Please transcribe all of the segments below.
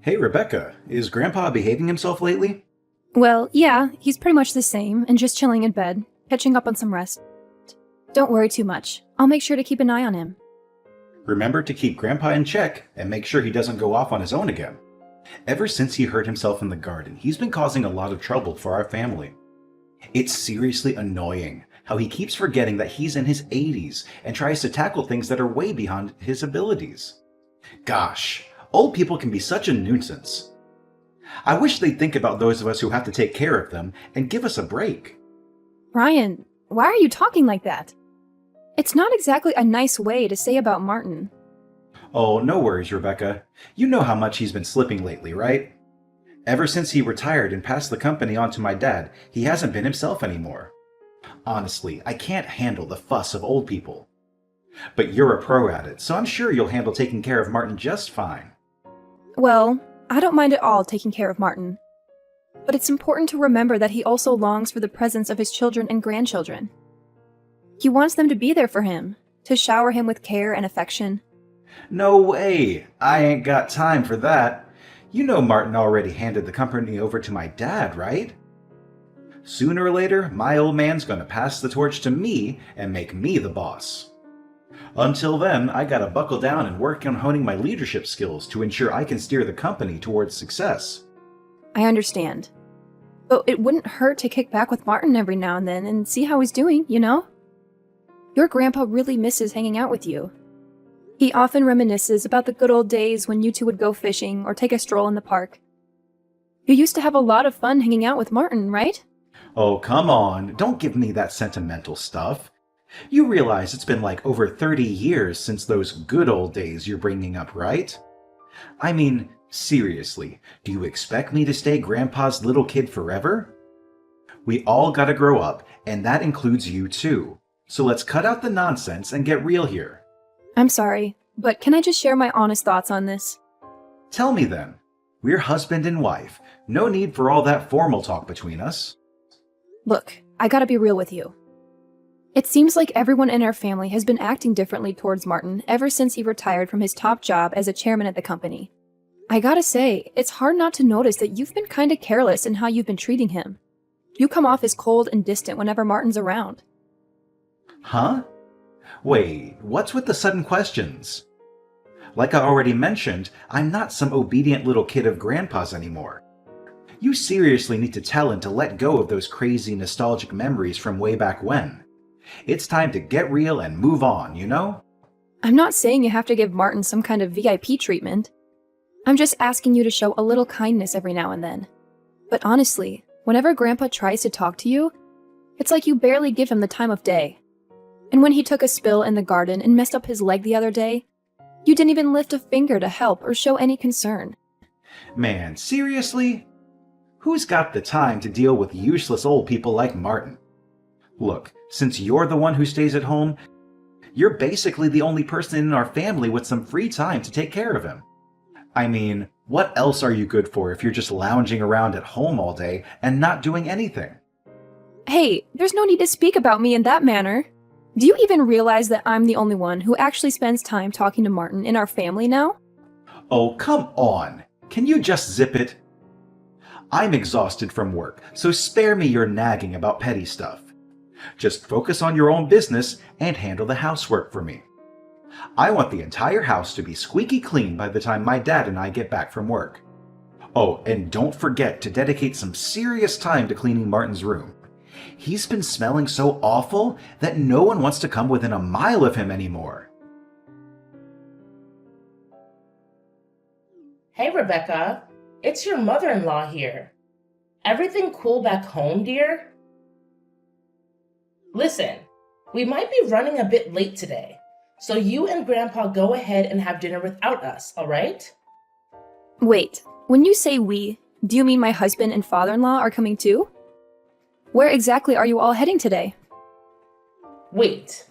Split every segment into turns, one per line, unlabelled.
Hey, Rebecca, is Grandpa behaving himself lately?
Well, yeah, he's pretty much the same and just chilling in bed, catching up on some rest. Don't worry too much. I'll make sure to keep an eye on him.
Remember to keep Grandpa in check and make sure he doesn't go off on his own again. Ever since he hurt himself in the garden, he's been causing a lot of trouble for our family. It's seriously annoying how he keeps forgetting that he's in his 80s and tries to tackle things that are way beyond his abilities. Gosh, old people can be such a nuisance. I wish they'd think about those of us who have to take care of them and give us a break.
Ryan, why are you talking like that? It's not exactly a nice way to say about Martin.
Oh, no worries, Rebecca. You know how much he's been slipping lately, right? Ever since he retired and passed the company on to my dad, he hasn't been himself anymore. Honestly, I can't handle the fuss of old people. But you're a pro at it, so I'm sure you'll handle taking care of Martin just fine.
Well, I don't mind at all taking care of Martin. But it's important to remember that he also longs for the presence of his children and grandchildren. He wants them to be there for him, to shower him with care and affection.
No way! I ain't got time for that. You know Martin already handed the company over to my dad, right? Sooner or later, my old man's gonna pass the torch to me and make me the boss. Until then, I gotta buckle down and work on honing my leadership skills to ensure I can steer the company towards success.
I understand. But it wouldn't hurt to kick back with Martin every now and then and see how he's doing, you know? Your grandpa really misses hanging out with you. He often reminisces about the good old days when you two would go fishing or take a stroll in the park. You used to have a lot of fun hanging out with Martin, right?
Oh, come on, don't give me that sentimental stuff. You realize it's been like over 30 years since those good old days you're bringing up, right? I mean, seriously, do you expect me to stay Grandpa's little kid forever? We all gotta grow up, and that includes you too. So let's cut out the nonsense and get real here.
I'm sorry, but can I just share my honest thoughts on this?
Tell me then. We're husband and wife. No need for all that formal talk between us.
Look, I gotta be real with you. It seems like everyone in our family has been acting differently towards Martin ever since he retired from his top job as a chairman at the company. I gotta say, it's hard not to notice that you've been kinda careless in how you've been treating him. You come off as cold and distant whenever Martin's around.
Huh? Wait, what's with the sudden questions? Like I already mentioned, I'm not some obedient little kid of Grandpa's anymore. You seriously need to tell him to let go of those crazy nostalgic memories from way back when. It's time to get real and move on, you know?
I'm not saying you have to give Martin some kind of VIP treatment. I'm just asking you to show a little kindness every now and then. But honestly, whenever Grandpa tries to talk to you, it's like you barely give him the time of day. And when he took a spill in the garden and messed up his leg the other day, you didn't even lift a finger to help or show any concern.
Man, seriously? Who's got the time to deal with useless old people like Martin? Look, since you're the one who stays at home, you're basically the only person in our family with some free time to take care of him. I mean, what else are you good for if you're just lounging around at home all day and not doing anything?
Hey, there's no need to speak about me in that manner. Do you even realize that I'm the only one who actually spends time talking to Martin in our family now?
Oh, come on. Can you just zip it? I'm exhausted from work, so spare me your nagging about petty stuff. Just focus on your own business and handle the housework for me. I want the entire house to be squeaky clean by the time my dad and I get back from work. Oh, and don't forget to dedicate some serious time to cleaning Martin's room. He's been smelling so awful that no one wants to come within a mile of him anymore.
Hey, Rebecca. It's your mother-in-law here. Everything cool back home, dear? Listen, we might be running a bit late today, so you and Grandpa go ahead and have dinner without us, all right?
Wait, when you say we, do you mean my husband and father-in-law are coming too? Where exactly are you all heading today?
Wait,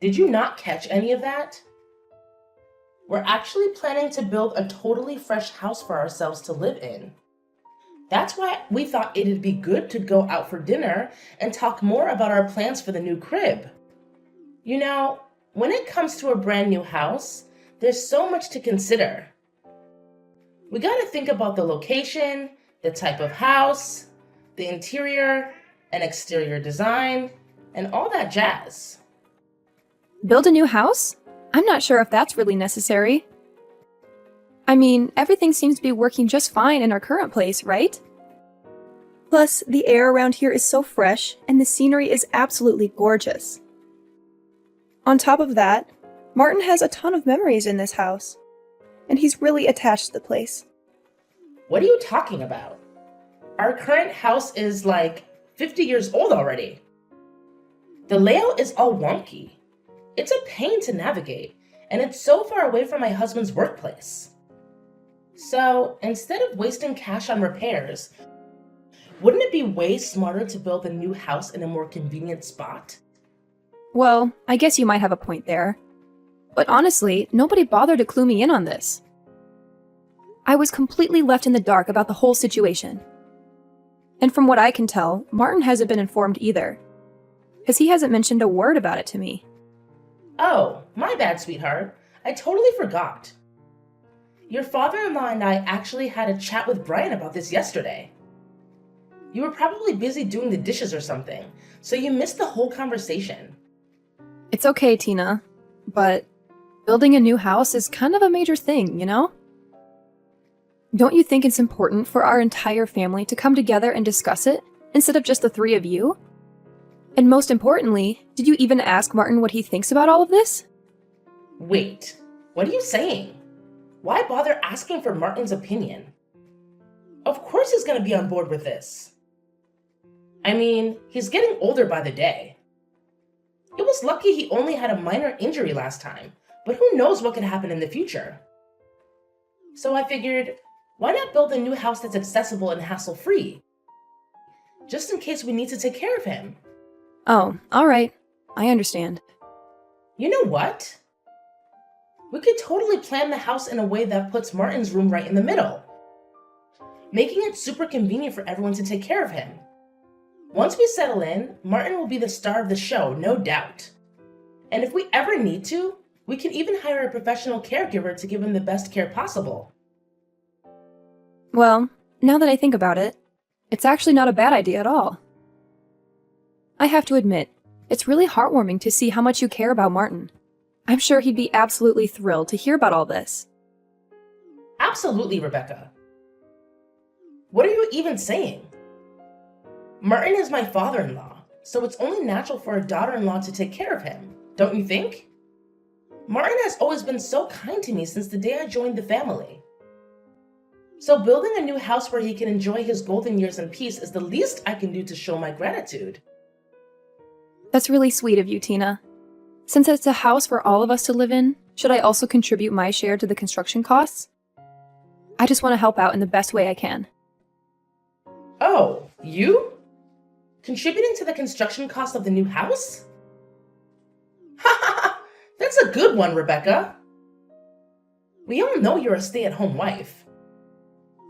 did you not catch any of that? We're actually planning to build a totally fresh house for ourselves to live in. That's why we thought it'd be good to go out for dinner and talk more about our plans for the new crib. You know, when it comes to a brand new house, there's so much to consider. We gotta think about the location, the type of house, the interior and exterior design, and all that jazz.
Build a new house? I'm not sure if that's really necessary. I mean, everything seems to be working just fine in our current place, right? Plus, the air around here is so fresh, and the scenery is absolutely gorgeous. On top of that, Martin has a ton of memories in this house, and he's really attached to the place.
What are you talking about? Our current house is like 50 years old already. The layout is all wonky. It's a pain to navigate, and it's so far away from my husband's workplace. So, instead of wasting cash on repairs, wouldn't it be way smarter to build a new house in a more convenient spot?
Well, I guess you might have a point there. But honestly, nobody bothered to clue me in on this. I was completely left in the dark about the whole situation. And from what I can tell, Martin hasn't been informed either, because he hasn't mentioned a word about it to me.
Oh, my bad, sweetheart. I totally forgot. Your father-in-law and I actually had a chat with Brian about this yesterday. You were probably busy doing the dishes or something, so you missed the whole conversation.
It's okay, Tina, but building a new house is kind of a major thing, you know? Don't you think it's important for our entire family to come together and discuss it, instead of just the three of you? And most importantly, did you even ask Martin what he thinks about all of this?
Wait, what are you saying? Why bother asking for Martin's opinion? Of course he's gonna be on board with this. I mean, he's getting older by the day. It was lucky he only had a minor injury last time, but who knows what could happen in the future. So I figured, why not build a new house that's accessible and hassle-free? Just in case we need to take care of him.
Oh, alright. I understand.
You know what? We could totally plan the house in a way that puts Martin's room right in the middle, making it super convenient for everyone to take care of him. Once we settle in, Martin will be the star of the show, no doubt. And if we ever need to, we can even hire a professional caregiver to give him the best care possible.
Well, now that I think about it, it's actually not a bad idea at all. I have to admit, it's really heartwarming to see how much you care about Martin. I'm sure he'd be absolutely thrilled to hear about all this.
Absolutely, Rebecca. What are you even saying? Martin is my father-in-law, so it's only natural for a daughter-in-law to take care of him, don't you think? Martin has always been so kind to me since the day I joined the family. So building a new house where he can enjoy his golden years in peace is the least I can do to show my gratitude.
That's really sweet of you, Tina. Since it's a house for all of us to live in, should I also contribute my share to the construction costs? I just want to help out in the best way I can.
Oh, you? Contributing to the construction cost of the new house? Ha ha ha! That's a good one, Rebecca. We all know you're a stay-at-home wife.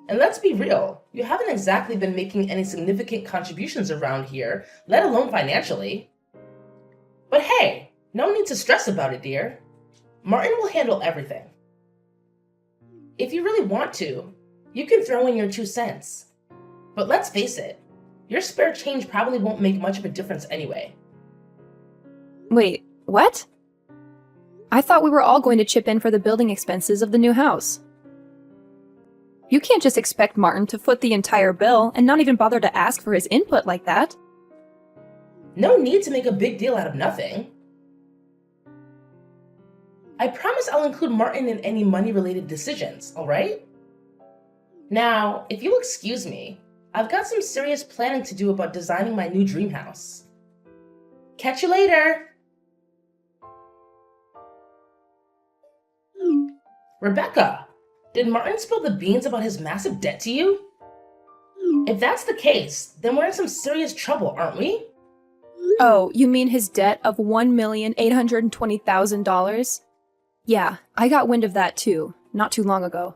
And let's be real, you haven't exactly been making any significant contributions around here, let alone financially. But hey, no need to stress about it, dear. Martin will handle everything. If you really want to, you can throw in your 2 cents. But let's face it, your spare change probably won't make much of a difference anyway.
Wait, what? I thought we were all going to chip in for the building expenses of the new house. You can't just expect Martin to foot the entire bill and not even bother to ask for his input like that.
No need to make a big deal out of nothing. I promise I'll include Martin in any money-related decisions, alright? Now, if you'll excuse me, I've got some serious planning to do about designing my new dream house. Catch you later! Rebecca, did Martin spill the beans about his massive debt to you? If that's the case, then we're in some serious trouble, aren't we?
Oh, you mean his debt of $1,820,000? Yeah, I got wind of that too, not too long ago.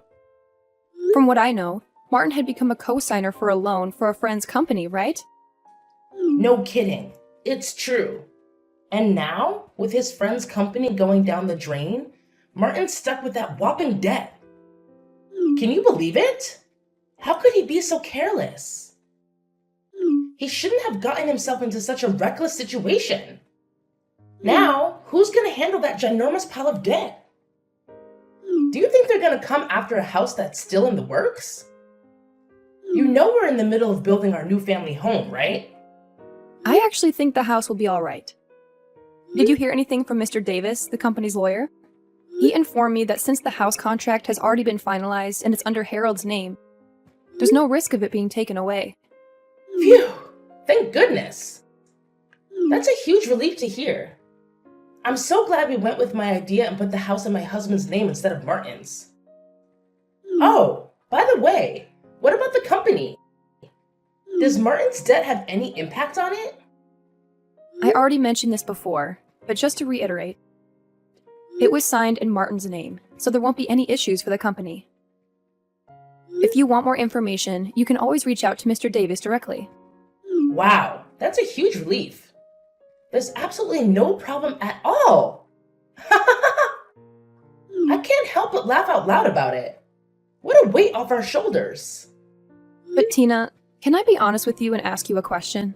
From what I know, Martin had become a co-signer for a loan for a friend's company, right?
No kidding. It's true. And now, with his friend's company going down the drain, Martin's stuck with that whopping debt. Can you believe it? How could he be so careless? He shouldn't have gotten himself into such a reckless situation. Now, who's going to handle that ginormous pile of debt? Do you think they're going to come after a house that's still in the works? You know we're in the middle of building our new family home, right?
I actually think the house will be all right. Did you hear anything from Mr. Davis, the company's lawyer? He informed me that since the house contract has already been finalized and it's under Harold's name, there's no risk of it being taken away.
Phew! Thank goodness! That's a huge relief to hear. I'm so glad we went with my idea and put the house in my husband's name instead of Martin's. Oh, by the way, what about the company? Does Martin's debt have any impact on it?
I already mentioned this before, but just to reiterate, it was signed in Martin's name, so there won't be any issues for the company. If you want more information, you can always reach out to Mr. Davis directly.
Wow, that's a huge relief. There's absolutely no problem at all. I can't help but laugh out loud about it. What a weight off our shoulders.
But Tina, can I be honest with you and ask you a question?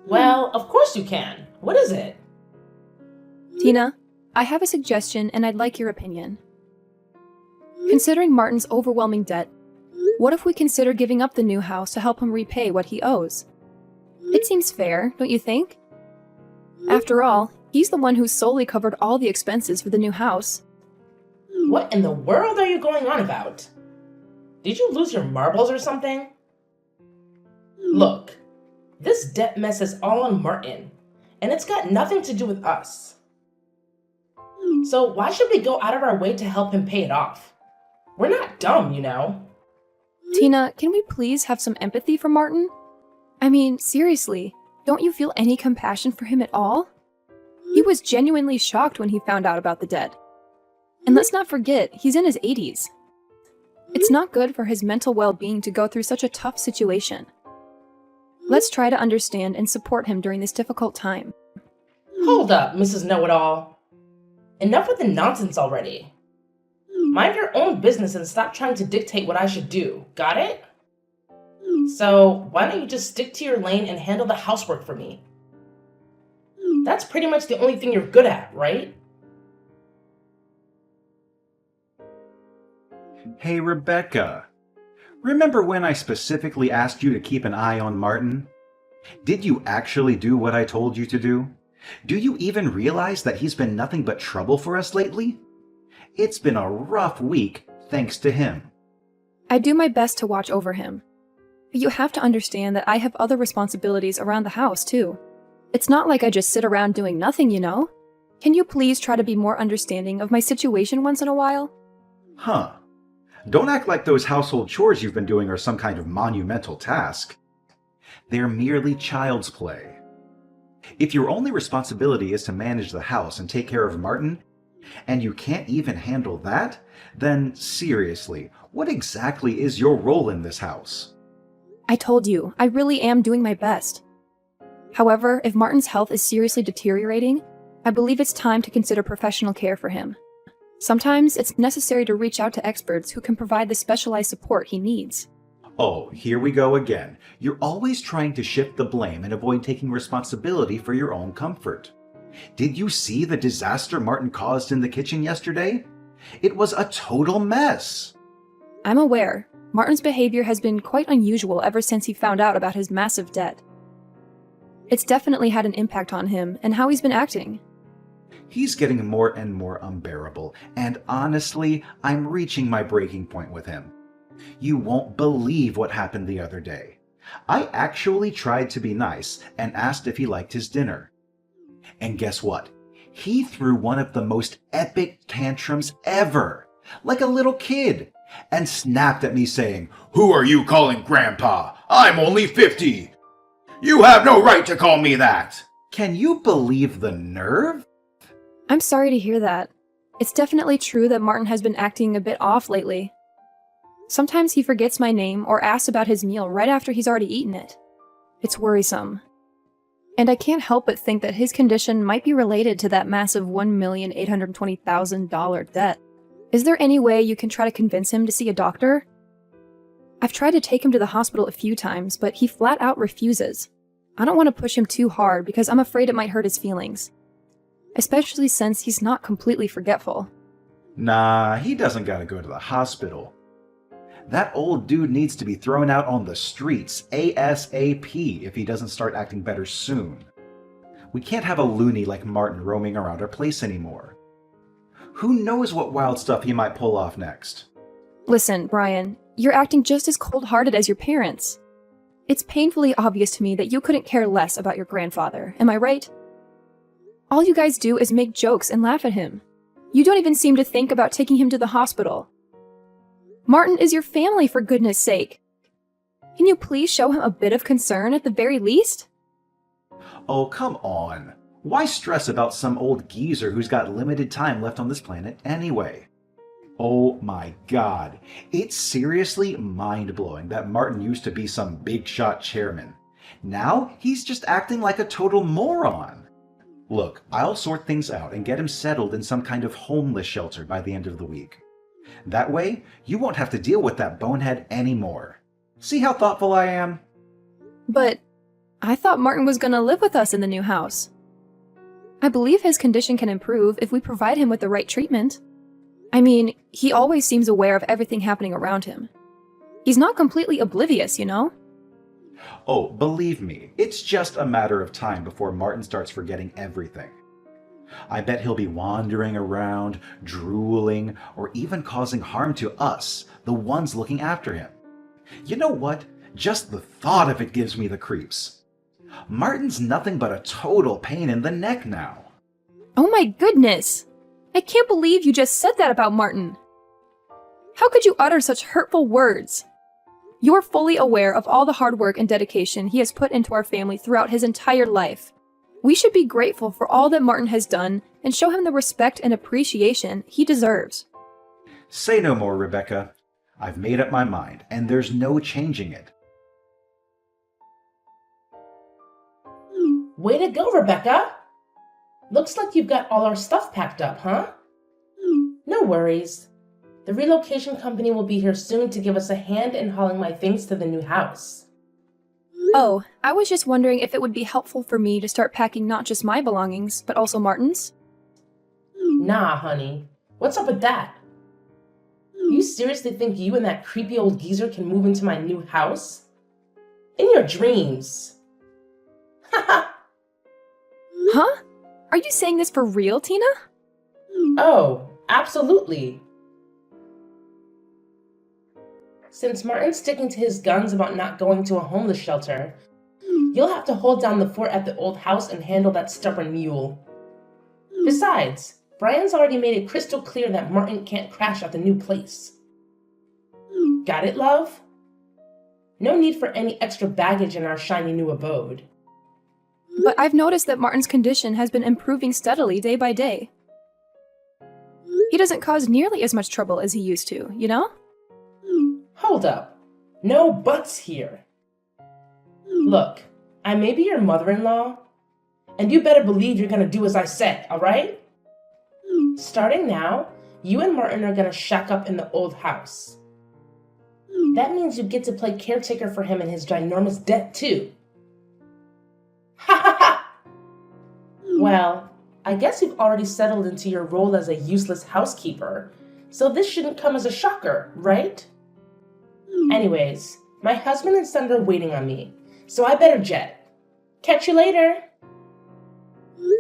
Well, of course you can. What is it?
Tina, I have a suggestion and I'd like your opinion. Considering Martin's overwhelming debt, what if we consider giving up the new house to help him repay what he owes? It seems fair, don't you think? After all, he's the one who solely covered all the expenses for the new house.
What in the world are you going on about? Did you lose your marbles or something? Look, this debt mess is all on Martin, and it's got nothing to do with us. So why should we go out of our way to help him pay it off? We're not dumb, you know.
Tina, can we please have some empathy for Martin? I mean, seriously, don't you feel any compassion for him at all? He was genuinely shocked when he found out about the debt. And let's not forget, he's in his 80s. It's not good for his mental well-being to go through such a tough situation. Let's try to understand and support him during this difficult time.
Hold up, Mrs. Know-It-All. Enough with the nonsense already. Mind your own business and stop trying to dictate what I should do. Got it? So, why don't you just stick to your lane and handle the housework for me? That's pretty much the only thing you're good at, right?
Hey, Rebecca. Remember when I specifically asked you to keep an eye on Martin? Did you actually do what I told you to do? Do you even realize that he's been nothing but trouble for us lately? It's been a rough week, thanks to him.
I do my best to watch over him. But you have to understand that I have other responsibilities around the house, too. It's not like I just sit around doing nothing, you know? Can you please try to be more understanding of my situation once in a while?
Huh. Don't act like those household chores you've been doing are some kind of monumental task. They're merely child's play. If your only responsibility is to manage the house and take care of Martin, and you can't even handle that, then seriously, what exactly is your role in this house?
I told you, I really am doing my best. However, if Martin's health is seriously deteriorating, I believe it's time to consider professional care for him. Sometimes it's necessary to reach out to experts who can provide the specialized support he needs.
Oh, here we go again. You're always trying to shift the blame and avoid taking responsibility for your own comfort. Did you see the disaster Martin caused in the kitchen yesterday? It was a total mess.
I'm aware. Martin's behavior has been quite unusual ever since he found out about his massive debt. It's definitely had an impact on him and how he's been acting.
He's getting more and more unbearable, and honestly, I'm reaching my breaking point with him. You won't believe what happened the other day. I actually tried to be nice and asked if he liked his dinner. And guess what? He threw one of the most epic tantrums ever, like a little kid, and snapped at me saying, "Who are you calling Grandpa? I'm only 50. You have no right to call me that." Can you believe the nerve?
I'm sorry to hear that. It's definitely true that Martin has been acting a bit off lately. Sometimes he forgets my name or asks about his meal right after he's already eaten it. It's worrisome. And I can't help but think that his condition might be related to that massive $1,820,000 debt. Is there any way you can try to convince him to see a doctor? I've tried to take him to the hospital a few times, but he flat out refuses. I don't want to push him too hard because I'm afraid it might hurt his feelings. Especially since he's not completely forgetful.
Nah, he doesn't gotta go to the hospital. That old dude needs to be thrown out on the streets ASAP if he doesn't start acting better soon. We can't have a loony like Martin roaming around our place anymore. Who knows what wild stuff he might pull off next?
Listen, Brian, you're acting just as cold-hearted as your parents. It's painfully obvious to me that you couldn't care less about your grandfather, am I right? All you guys do is make jokes and laugh at him. You don't even seem to think about taking him to the hospital. Martin is your family, for goodness sake. Can you please show him a bit of concern at the very least?
Oh, come on. Why stress about some old geezer who's got limited time left on this planet anyway? Oh my god. It's seriously mind-blowing that Martin used to be some big-shot chairman. Now he's just acting like a total moron. Look, I'll sort things out and get him settled in some kind of homeless shelter by the end of the week. That way, you won't have to deal with that bonehead anymore. See how thoughtful I am?
But I thought Martin was gonna live with us in the new house. I believe his condition can improve if we provide him with the right treatment. I mean, he always seems aware of everything happening around him. He's not completely oblivious, you know?
Oh, believe me, it's just a matter of time before Martin starts forgetting everything. I bet he'll be wandering around, drooling, or even causing harm to us, the ones looking after him. You know what? Just the thought of it gives me the creeps. Martin's nothing but a total pain in the neck now.
Oh my goodness! I can't believe you just said that about Martin. How could you utter such hurtful words? You're fully aware of all the hard work and dedication he has put into our family throughout his entire life. We should be grateful for all that Martin has done and show him the respect and appreciation he deserves.
Say no more, Rebecca. I've made up my mind, and there's no changing it.
Way to go, Rebecca! Looks like you've got all our stuff packed up, huh? No worries. The relocation company will be here soon to give us a hand in hauling my things to the new house.
Oh, I was just wondering if it would be helpful for me to start packing not just my belongings, but also Martin's?
Nah, honey. What's up with that? You seriously think you and that creepy old geezer can move into my new house? In your dreams. Haha.
Huh? Are you saying this for real, Tina?
Oh, absolutely. Since Martin's sticking to his guns about not going to a homeless shelter, you'll have to hold down the fort at the old house and handle that stubborn mule. Besides, Brian's already made it crystal clear that Martin can't crash at the new place. Got it, love? No need for any extra baggage in our shiny new abode.
But I've noticed that Martin's condition has been improving steadily day by day. He doesn't cause nearly as much trouble as he used to, you know?
Hold up. No buts here. Look, I may be your mother-in-law, and you better believe you're gonna do as I said, alright? Starting now, you and Martin are gonna shack up in the old house. That means you get to play caretaker for him and his ginormous debt, too. Ha ha ha! Well, I guess you've already settled into your role as a useless housekeeper, so this shouldn't come as a shocker, right? Anyways, my husband and son are waiting on me, so I better jet. Catch you later!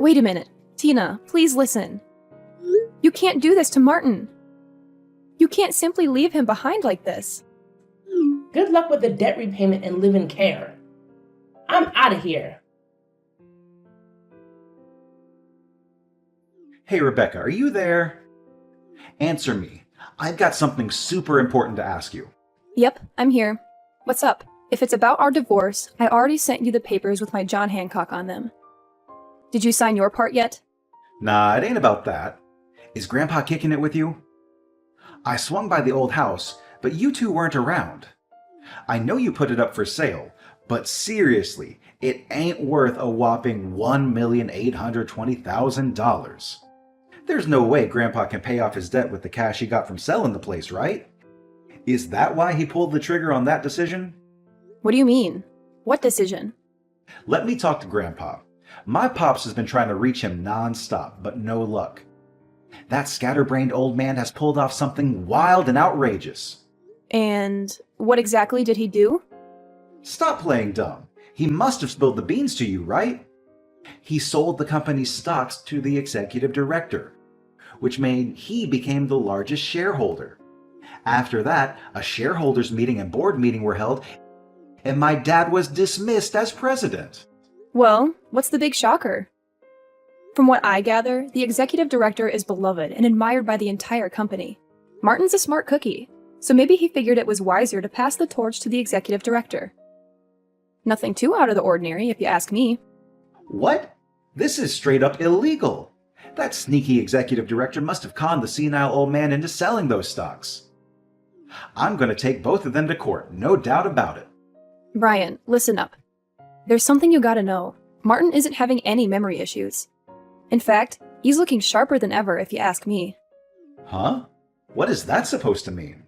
Wait a minute. Tina, please listen. You can't do this to Martin. You can't simply leave him behind like this.
Good luck with the debt repayment and live in care. I'm out of here.
Hey, Rebecca, are you there? Answer me. I've got something super important to ask you.
Yep, I'm here. What's up? If it's about our divorce, I already sent you the papers with my John Hancock on them. Did you sign your part yet?
Nah, it ain't about that. Is Grandpa kicking it with you? I swung by the old house, but you two weren't around. I know you put it up for sale, but seriously, it ain't worth a whopping $1,820,000. There's no way Grandpa can pay off his debt with the cash he got from selling the place, right? Is that why he pulled the trigger on that decision?
What do you mean? What decision?
Let me talk to Grandpa. My pops has been trying to reach him non-stop, but no luck. That scatterbrained old man has pulled off something wild and outrageous.
And what exactly did he do?
Stop playing dumb. He must have spilled the beans to you, right? He sold the company's stocks to the executive director, which made he became the largest shareholder. After that, a shareholders meeting and board meeting were held, and my dad was dismissed as president.
Well, what's the big shocker? From what I gather, the executive director is beloved and admired by the entire company. Martin's a smart cookie, so maybe he figured it was wiser to pass the torch to the executive director. Nothing too out of the ordinary, if you ask me.
What? This is straight up illegal. That sneaky executive director must have conned the senile old man into selling those stocks. I'm going to take both of them to court, no doubt about it.
Brian, listen up. There's something you gotta know. Martin isn't having any memory issues. In fact, he's looking sharper than ever, if you ask me.
Huh? What is that supposed to mean?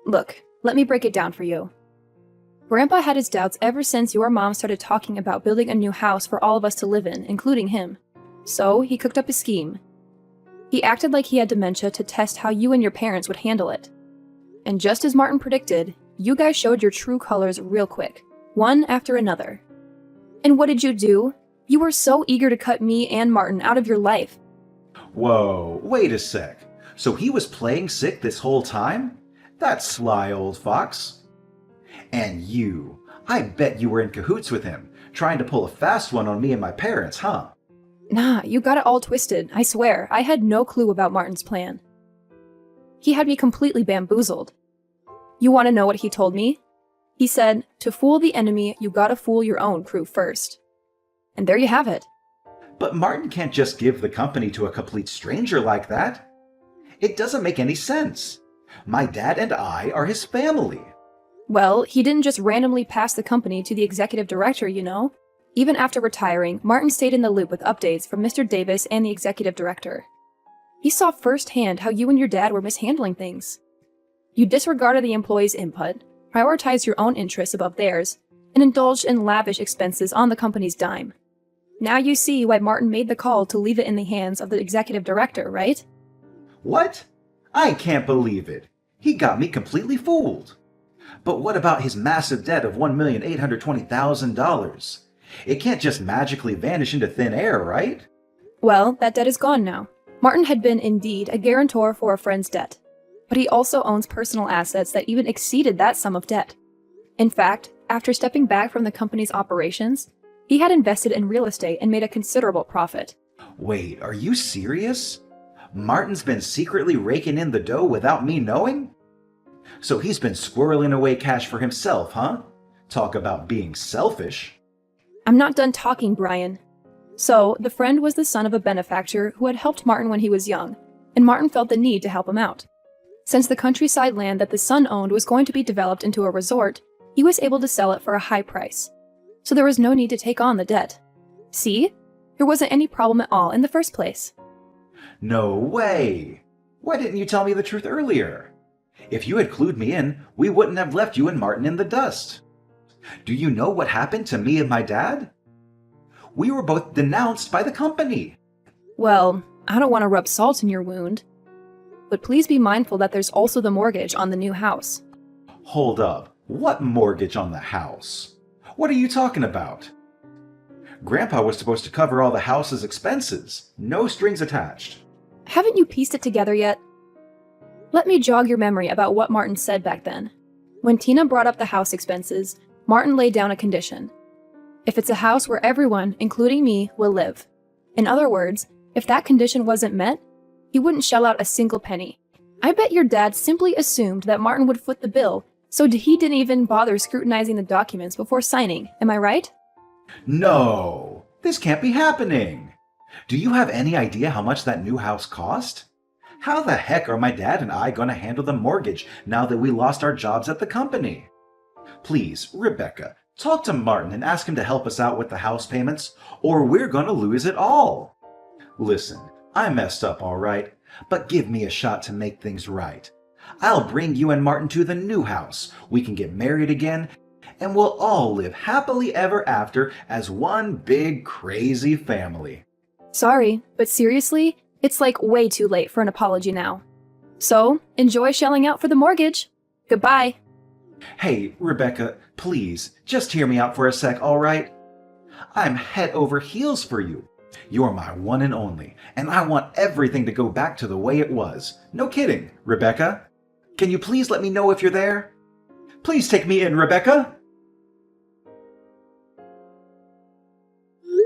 Look, let me break it down for you. Grandpa had his doubts ever since your mom started talking about building a new house for all of us to live in, including him. So he cooked up a scheme. He acted like he had dementia to test how you and your parents would handle it. And just as Martin predicted, you guys showed your true colors real quick, one after another. And what did you do? You were so eager to cut me and Martin out of your life.
Whoa, wait a sec. So he was playing sick this whole time? That sly old fox. And you, I bet you were in cahoots with him, trying to pull a fast one on me and my parents, huh?
Nah, you got it all twisted. I swear, I had no clue about Martin's plan. He had me completely bamboozled. You want to know what he told me? He said, to fool the enemy, you gotta fool your own crew first. And there you have it.
But Martin can't just give the company to a complete stranger like that. It doesn't make any sense. My dad and I are his family.
Well, he didn't just randomly pass the company to the executive director, you know. Even after retiring, Martin stayed in the loop with updates from Mr. Davis and the executive director. He saw firsthand how you and your dad were mishandling things. You disregarded the employees' input, prioritized your own interests above theirs, and indulged in lavish expenses on the company's dime. Now you see why Martin made the call to leave it in the hands of the executive director, right?
What? I can't believe it. He got me completely fooled. But what about his massive debt of $1,820,000? It can't just magically vanish into thin air, right?
Well, that debt is gone now. Martin had been indeed a guarantor for a friend's debt, but he also owns personal assets that even exceeded that sum of debt. In fact, after stepping back from the company's operations, he had invested in real estate and made a considerable profit.
Wait, are you serious? Martin's been secretly raking in the dough without me knowing? So he's been squirreling away cash for himself, huh? Talk about being selfish.
I'm not done talking, Brian. So, the friend was the son of a benefactor who had helped Martin when he was young, and Martin felt the need to help him out. Since the countryside land that the son owned was going to be developed into a resort, he was able to sell it for a high price. So there was no need to take on the debt. See? There wasn't any problem at all in the first place.
No way! Why didn't you tell me the truth earlier? If you had clued me in, we wouldn't have left you and Martin in the dust. Do you know what happened to me and my dad? We were both denounced by the company.
Well, I don't want to rub salt in your wound. But please be mindful that there's also the mortgage on the new house.
Hold up. What mortgage on the house? What are you talking about? Grandpa was supposed to cover all the house's expenses. No strings attached.
Haven't you pieced it together yet? Let me jog your memory about what Martin said back then. When Tina brought up the house expenses, Martin laid down a condition. If it's a house where everyone, including me, will live. In other words, if that condition wasn't met, he wouldn't shell out a single penny. I bet your dad simply assumed that Martin would foot the bill, so he didn't even bother scrutinizing the documents before signing. Am I right?
No, this can't be happening. Do you have any idea how much that new house cost? How the heck are my dad and I going to handle the mortgage now that we lost our jobs at the company? Please, Rebecca, talk to Martin and ask him to help us out with the house payments, or we're going to lose it all. Listen, I messed up, all right, but give me a shot to make things right. I'll bring you and Martin to the new house. We can get married again, and we'll all live happily ever after as one big crazy family.
Sorry, but seriously, it's like way too late for an apology now. So, enjoy shelling out for the mortgage. Goodbye.
Hey, Rebecca, please, just hear me out for a sec, all right? I'm head over heels for you. You're my one and only, and I want everything to go back to the way it was. No kidding, Rebecca. Can you please let me know if you're there? Please take me in, Rebecca.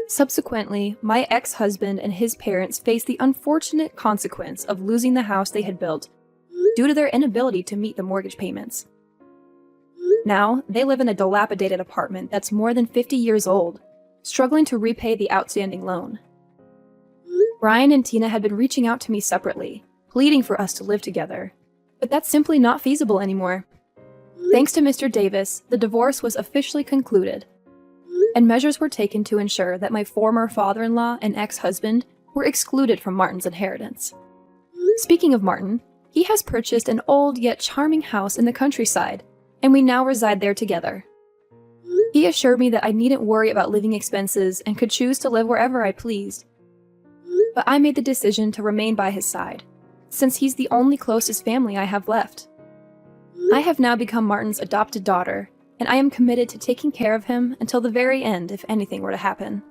Subsequently, my ex-husband and his parents faced the unfortunate consequence of losing the house they had built due to their inability to meet the mortgage payments. Now, they live in a dilapidated apartment that's more than 50 years old, struggling to repay the outstanding loan. Brian and Tina had been reaching out to me separately, pleading for us to live together, but that's simply not feasible anymore. Thanks to Mr. Davis, the divorce was officially concluded, and measures were taken to ensure that my former father-in-law and ex-husband were excluded from Martin's inheritance. Speaking of Martin, he has purchased an old yet charming house in the countryside, and we now reside there together. He assured me that I needn't worry about living expenses and could choose to live wherever I pleased. But I made the decision to remain by his side, since he's the only closest family I have left. I have now become Martin's adopted daughter, and I am committed to taking care of him until the very end if anything were to happen.